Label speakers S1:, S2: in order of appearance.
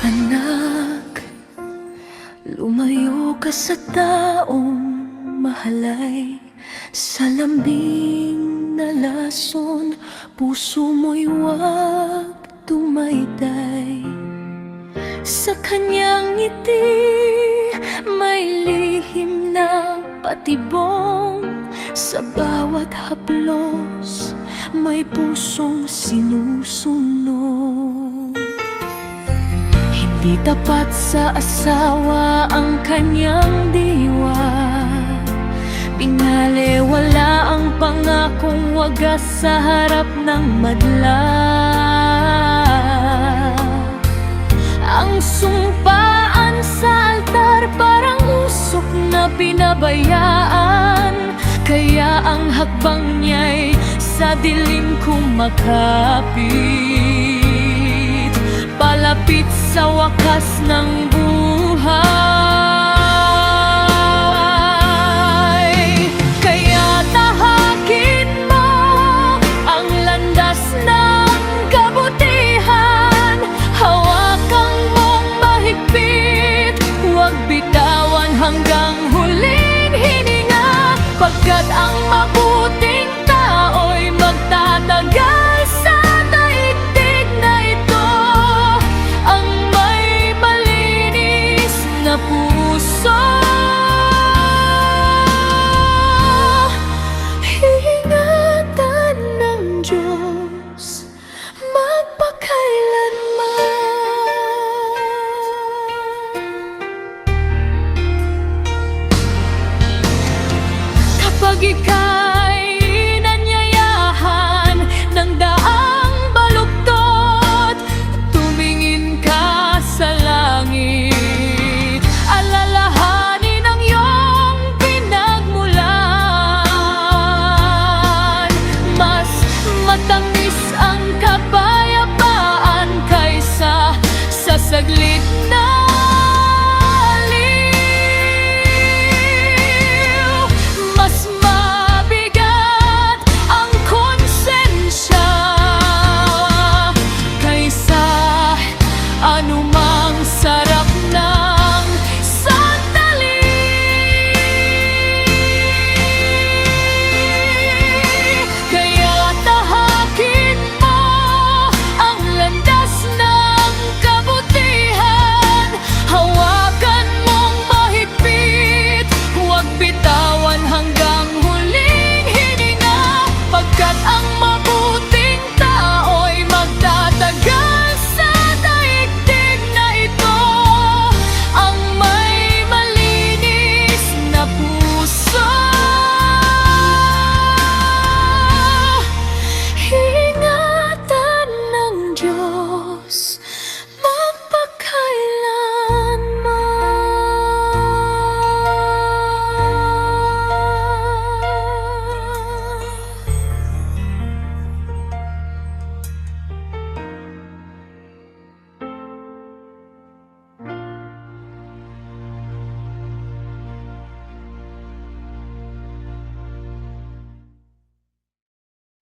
S1: Anak, lumayo ka sa taong mahalay. Sa lambing na lason, puso mo'y huwag tumaytay. Sa kanyang ngiti, may lihim na patibong. Sa bawat haplos, may pusong sinusunod. Di tapat sa asawa ang kanyang diwa. Pinalewala ang pangakong wagas sa harap ng madla. Ang sumpaan sa altar parang usok na pinabayaan. Kaya ang hakbang niya'y sa dilim kumakapit, palapit sa wakas ng buhay. Kaya tahakin mo ang landas ng kabutihan. Hawakan mong mahigpit, huwag bitawan hanggang huling hininga. Pagkat ang mabuting tao'y magtatagal sa daigdig na ito. Ang may malinis na puso, ingatan ng Diyos magpakailanman. Kapag ika'y nanyayahan ng daang baluktot, tumingin ka sa langit. Alalahanin ang iyong pinagmulan. Mas matamis ang kapayapaan kaysa sa saglit na mas mabigat ang konsensya kaysa anumang